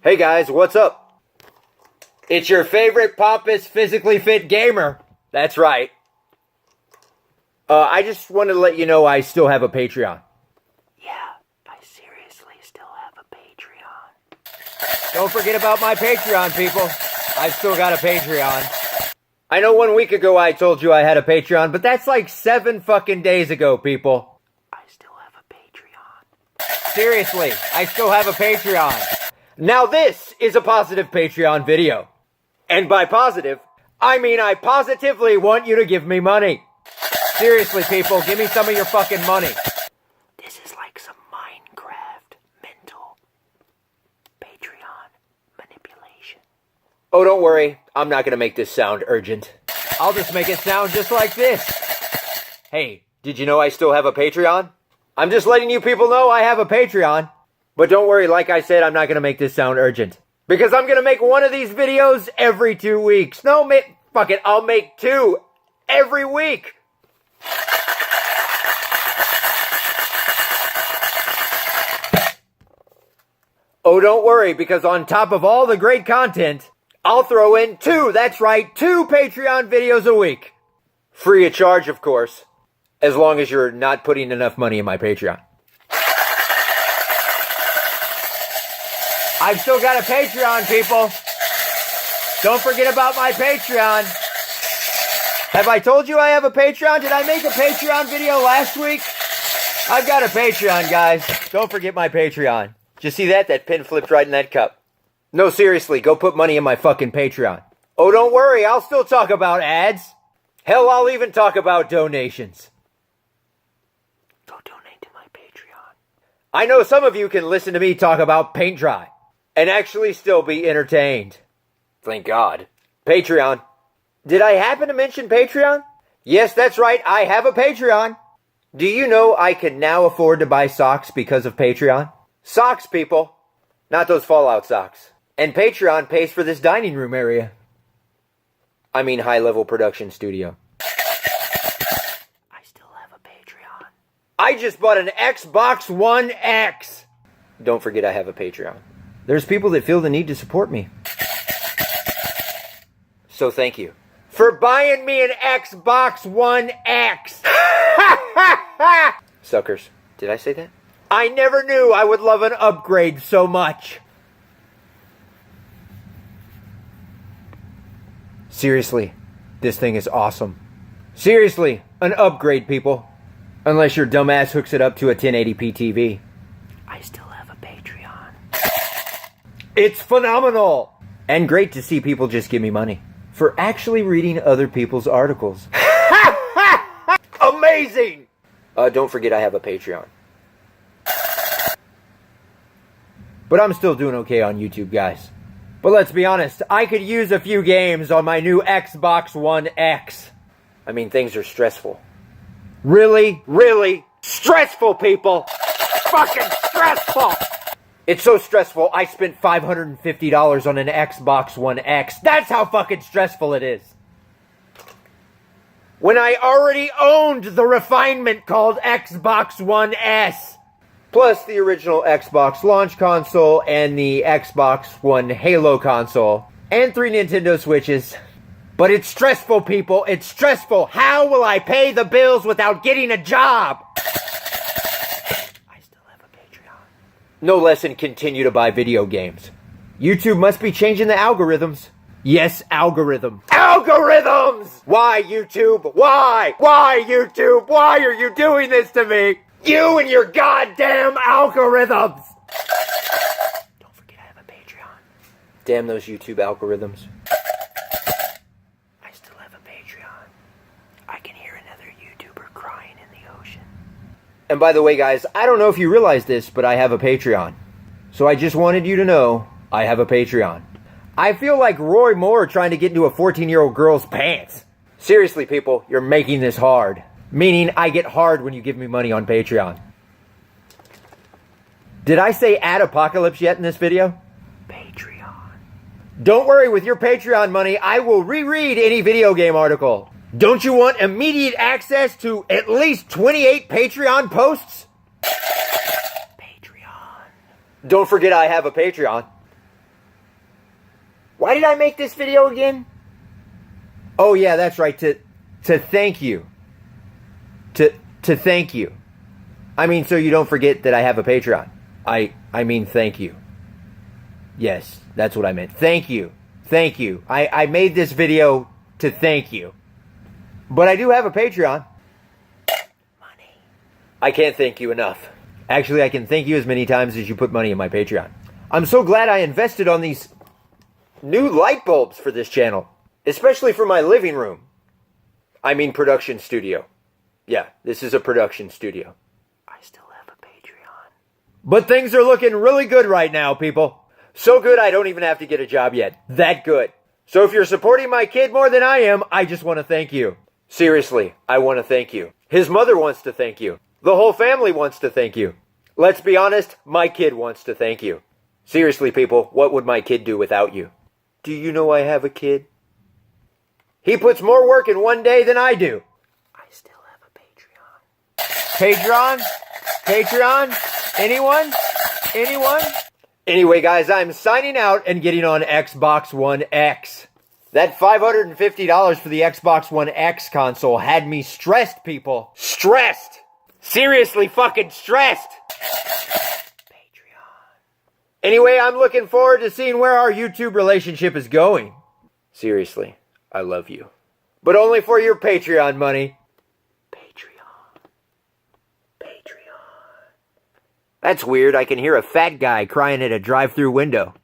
Hey guys, what's up? It's your favorite pompous, physically fit gamer. That's right. I just wanted to let you know I still have a Patreon. Yeah, I seriously still have a Patreon. Don't forget about my Patreon, people. I've still got a Patreon. I know 1 week ago I told you I had a Patreon, but that's like 7 fucking days ago, people. I still have a Patreon. Seriously, I still have a Patreon. Now this is a positive Patreon video. And by positive, I mean I positively want you to give me money. Seriously, people, give me some of your fucking money. This is like some Minecraft mental Patreon manipulation. Oh, don't worry. I'm not going to make this sound urgent. I'll just make it sound just like this. Hey, did you know I still have a Patreon? I'm just letting you people know I have a Patreon. But don't worry, like I said, I'm not going to make this sound urgent. Because I'm going to make one of these videos every 2 weeks. No, fuck it, I'll make 2 every week. Oh, don't worry, because on top of all the great content, I'll throw in 2, that's right, 2 Patreon videos a week. Free of charge, of course, as long as you're not putting enough money in my Patreon. I've still got a Patreon, people. Don't forget about my Patreon. Have I told you I have a Patreon? Did I make a Patreon video last week? I've got a Patreon, guys. Don't forget my Patreon. Did you see that? That pin flipped right in that cup. No, seriously, go put money in my fucking Patreon. Oh, don't worry, I'll still talk about ads. Hell, I'll even talk about donations. Go donate to my Patreon. I know some of you can listen to me talk about paint dry and actually still be entertained. Thank God. Patreon. Did I happen to mention Patreon? Yes, that's right, I have a Patreon. Do you know I can now afford to buy socks because of Patreon? Socks, people. Not those Fallout socks. And Patreon pays for this dining room area. I mean high-level production studio. I still have a Patreon. I just bought an Xbox One X. Don't forget I have a Patreon. There's people that feel the need to support me. So thank you for buying me an Xbox One X. Suckers. Did I say that? I never knew I would love an upgrade so much. Seriously, this thing is awesome. Seriously, an upgrade, people. Unless your dumbass hooks it up to a 1080p TV. I still have a Patreon. It's phenomenal! And great to see people just give me money for actually reading other people's articles. Amazing! Don't forget I have a Patreon. But I'm still doing okay on YouTube, guys. But let's be honest, I could use a few games on my new Xbox One X. I mean, things are stressful. Really, really stressful, people! Fucking stressful! It's so stressful, I spent $550 on an Xbox One X. That's how fucking stressful it is. When I already owned the refinement called Xbox One S. Plus the original Xbox launch console and the Xbox One Halo console. And 3 Nintendo Switches. But it's stressful, people. It's stressful. How will I pay the bills without getting a job? I still have a Patreon. No less than continue to buy video games. YouTube must be changing the algorithms. Yes, algorithm. Algorithms! Why, YouTube? Why? Why, YouTube? Why are you doing this to me? You and your goddamn algorithms! Don't forget I have a Patreon. Damn those YouTube algorithms. I still have a Patreon. I can hear another YouTuber crying in the ocean. And by the way, guys, I don't know if you realize this, but I have a Patreon. So I just wanted you to know I have a Patreon. I feel like Roy Moore trying to get into a 14-year-old girl's pants. Seriously, people, you're making this hard. Meaning, I get hard when you give me money on Patreon. Did I say ad apocalypse yet in this video? Patreon. Don't worry, with your Patreon money, I will reread any video game article. Don't you want immediate access to at least 28 Patreon posts? Patreon. Don't forget I have a Patreon. Why did I make this video again? Oh yeah, that's right, to thank you. To thank you. I mean, so you don't forget that I have a Patreon. I mean, thank you. Yes, that's what I meant. Thank you. Thank you. I made this video to thank you. But I do have a Patreon. Money. I can't thank you enough. Actually, I can thank you as many times as you put money in my Patreon. I'm so glad I invested on these new light bulbs for this channel. Especially for my living room. I mean production studio. Yeah, this is a production studio. I still have a Patreon. But things are looking really good right now, people. So good I don't even have to get a job yet. That good. So if you're supporting my kid more than I am, I just want to thank you. Seriously, I want to thank you. His mother wants to thank you. The whole family wants to thank you. Let's be honest, my kid wants to thank you. Seriously, people, what would my kid do without you? Do you know I have a kid? He puts more work in one day than I do. I still have a Patreon. Patreon? Patreon? Anyone? Anyone? Anyway, guys, I'm signing out and getting on Xbox One X. That $550 for the Xbox One X console had me stressed, people. Stressed! Seriously fucking stressed! Patreon. Anyway, I'm looking forward to seeing where our YouTube relationship is going. Seriously, I love you. But only for your Patreon money. Patreon. Patreon. That's weird. I can hear a fat guy crying at a drive-through window.